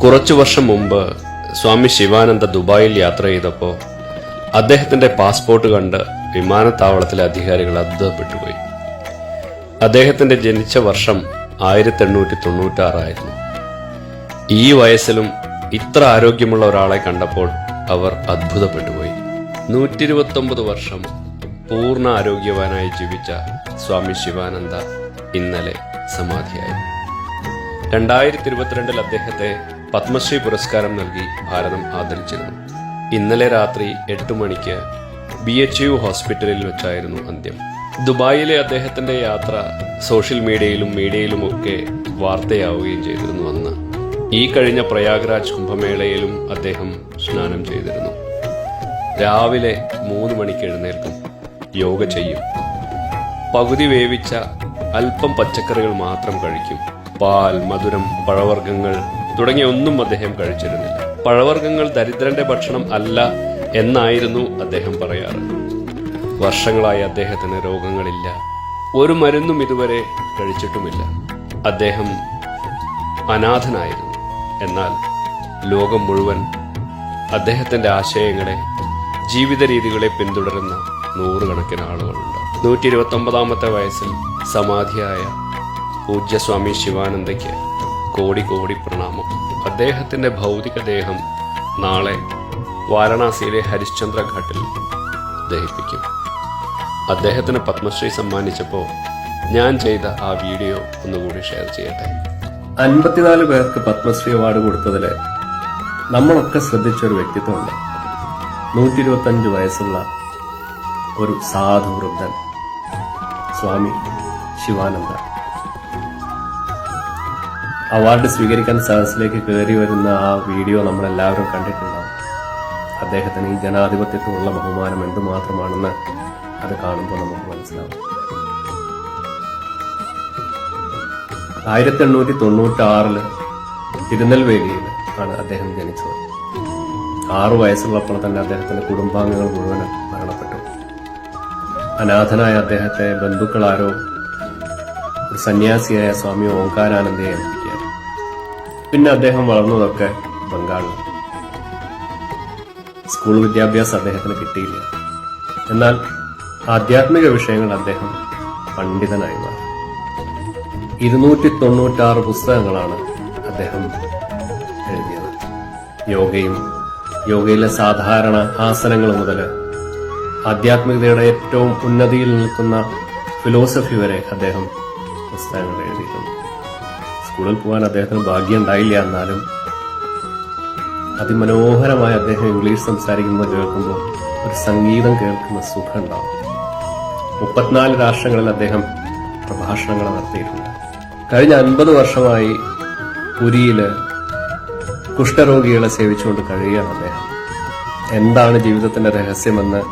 കുറച്ചു വർഷം മുമ്പ് സ്വാമി ശിവാനന്ദ ദുബായിൽ യാത്ര ചെയ്തപ്പോൾ അദ്ദേഹത്തിന്റെ പാസ്പോർട്ട് കണ്ട് വിമാനത്താവളത്തിലെ അധികാരികൾ അത്ഭുതപ്പെട്ടുപോയി. അദ്ദേഹത്തിന്റെ ജനിച്ച വർഷം 1896 ആയിരുന്നു. ഈ വയസ്സിലും ഇത്ര ആരോഗ്യമുള്ള ഒരാളെ കണ്ടപ്പോൾ അവർ അത്ഭുതപ്പെട്ടുപോയി. 129 വർഷം പൂർണ്ണ ആരോഗ്യവാനായി ജീവിച്ച സ്വാമി ശിവാനന്ദ ഇന്നലെ സമാധിയായി. 2022 അദ്ദേഹത്തെ പത്മശ്രീ പുരസ്കാരം നൽകി ഭാരതം ആദരിച്ചിരുന്നു. ഇന്നലെ രാത്രി 8 മണിക്ക് BHU ഹോസ്പിറ്റലിൽ വെച്ചായിരുന്നു അന്ത്യം. ദുബായിലെ അദ്ദേഹത്തിന്റെ യാത്ര സോഷ്യൽ മീഡിയയിലുമൊക്കെ വാർത്തയാവുകയും ചെയ്തിരുന്നു. അന്ന് ഈ കഴിഞ്ഞ പ്രയാഗ്രാജ് കുംഭമേളയിലും അദ്ദേഹം സ്നാനം ചെയ്തിരുന്നു. രാവിലെ 3 മണിക്ക് എഴുന്നേൽക്കും, യോഗ ചെയ്യും, പകുതി വേവിച്ച അല്പം പച്ചക്കറികൾ മാത്രം കഴിക്കും. പാൽ, മധുരം, പഴവർഗ്ഗങ്ങൾ തുടങ്ങിയ ഒന്നും അദ്ദേഹം കഴിച്ചിരുന്നില്ല. പഴവർഗ്ഗങ്ങൾ ദരിദ്രന്റെ ഭക്ഷണം അല്ല എന്നായിരുന്നു അദ്ദേഹം പറയാറ്. വർഷങ്ങളായി അദ്ദേഹത്തിന് രോഗങ്ങളില്ല, ഒരു മരുന്നും ഇതുവരെ കഴിച്ചിട്ടുമില്ല. അദ്ദേഹം അനാഥനായിരുന്നു. എന്നാൽ ലോകം മുഴുവൻ അദ്ദേഹത്തിന്റെ ആശയങ്ങളെ, ജീവിത രീതികളെ പിന്തുടരുന്ന നൂറുകണക്കിന് ആളുകളുണ്ട്. 129 വയസ്സിൽ സമാധിയായ പൂജ്യസ്വാമി ശിവാനന്ദയ്ക്ക് കോടി കോടി പ്രണാമം. അദ്ദേഹത്തിന്റെ ഭൗതികദേഹം നാളെ വാരണാസിയിലെ ഹരിശ്ചന്ദ്ര ഘാട്ടിൽ ദഹിപ്പിക്കും. അദ്ദേഹത്തിന് പത്മശ്രീ സമ്മാനിച്ചപ്പോൾ ഞാൻ ചെയ്ത ആ വീഡിയോ ഒന്നുകൂടി ഷെയർ ചെയ്യട്ടെ. 54 പേർക്ക് പത്മശ്രീ അവാർഡ് കൊടുത്തതില് നമ്മളൊക്കെ ശ്രദ്ധിച്ചൊരു വ്യക്തിത്വമുണ്ട്. 125 വയസ്സുള്ള ഒരു സാധു വൃദ്ധൻ, സ്വാമി ശിവാനന്ദ. അവാർഡ് സ്വീകരിക്കാൻ സദസ്സിലേക്ക് കയറി വരുന്ന ആ വീഡിയോ നമ്മളെല്ലാവരും കണ്ടിട്ടുണ്ടാവും. അദ്ദേഹത്തിന് ഈ ജനാധിപത്യത്തോടുള്ള ബഹുമാനം എന്തുമാത്രമാണെന്ന് അത് കാണുമ്പോൾ നമുക്ക് മനസ്സിലാവും. 1896 തിരുനെൽവേലിയിൽ ആണ് അദ്ദേഹം ജനിച്ചത്. 6 വയസ്സുള്ളപ്പോൾ തന്നെ അദ്ദേഹത്തിന്റെ കുടുംബാംഗങ്ങൾ മുഴുവൻ മരണപ്പെട്ടു. അനാഥനായ അദ്ദേഹത്തെ ബന്ധുക്കളാരോ ഒരു സന്യാസിയായ സ്വാമി ഓംകാരാനന്ദയെ ഏൽപ്പിക്കുക. പിന്നെ അദ്ദേഹം വളർന്നതൊക്കെ ബംഗാളിൽ. സ്കൂൾ വിദ്യാഭ്യാസം അദ്ദേഹത്തിന് കിട്ടിയില്ല. എന്നാൽ ആധ്യാത്മിക വിഷയങ്ങൾ അദ്ദേഹം പണ്ഡിതനായി മാറി. 296 പുസ്തകങ്ങളാണ് അദ്ദേഹം എഴുതിയത്. യോഗയിലെ സാധാരണ ആസനങ്ങൾ മുതൽ ആധ്യാത്മികതയുടെ ഏറ്റവും ഉന്നതിയിൽ നിൽക്കുന്ന ഫിലോസഫി വരെ അദ്ദേഹം പുസ്തകങ്ങൾ എഴുതിയിട്ടുണ്ട്. സ്കൂളിൽ പോകാൻ അദ്ദേഹത്തിന് ഭാഗ്യം ഉണ്ടായില്ല. എന്നാലും അതിമനോഹരമായി അദ്ദേഹം ഇംഗ്ലീഷ് സംസാരിക്കുന്നത് കേൾക്കുമ്പോൾ ഒരു സംഗീതം കേൾക്കുന്ന സുഖം ഉണ്ടാവും. 34 രാഷ്ട്രങ്ങളിൽ അദ്ദേഹം പ്രഭാഷണങ്ങൾ നടത്തിയിട്ടുണ്ട്. കഴിഞ്ഞ 50 വർഷമായി പുരിയില് കുഷ്ഠരോഗികളെ സേവിച്ചുകൊണ്ട് കഴിയുകയാണ് അദ്ദേഹം. എന്താണ് ജീവിതത്തിന്റെ രഹസ്യമെന്ന്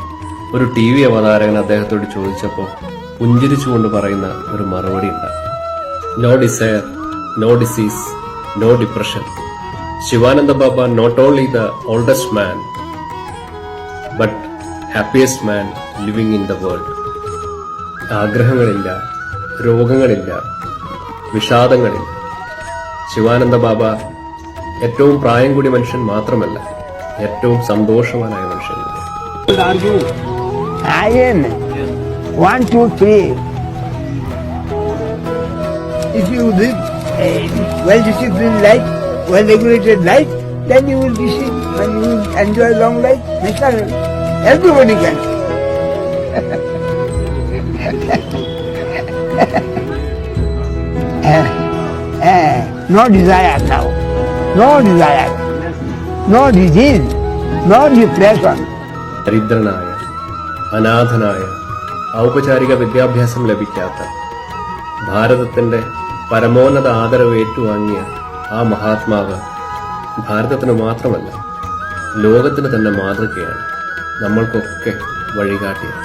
ഒരു TV അവതാരകൻ അദ്ദേഹത്തോട് ചോദിച്ചപ്പോൾ പുഞ്ചിരിച്ചുകൊണ്ട് പറയുന്ന ഒരു മറുപടി ഉണ്ട്. No desire, no disease, no depression. Sivananda Baba not only the oldest man but happiest man living in the world. ആഗ്രഹങ്ങളില്ല, രോഗങ്ങളില്ല, വിഷാദങ്ങളില്ല. ശിവാനന്ദ ബാബ ഏറ്റവും പ്രായം കൂടിയ മനുഷ്യൻ മാത്രമല്ല, ഏറ്റവും സന്തോഷവാനായ മനുഷ്യൻ. Iron 1, 2, 3. If you live a well-disciplined life, well-regulated life, then you will be sick and you will enjoy long life. Naturally, everybody can. No desire now, no desire, no disease, no depression. ദരിദ്രനായ, അനാഥനായ, ഔപചാരിക വിദ്യാഭ്യാസം ലഭിക്കാത്ത, ഭാരതത്തിന്റെ പരമോന്നത ആദരവ് ഏറ്റുവാങ്ങിയ ആ മഹാത്മാവ് ഭാരതത്തിന് മാത്രമല്ല ലോകത്തിന് തന്നെ മാതൃകയാണ്, നമ്മൾക്കൊക്കെ വഴികാട്ടിയാണ്.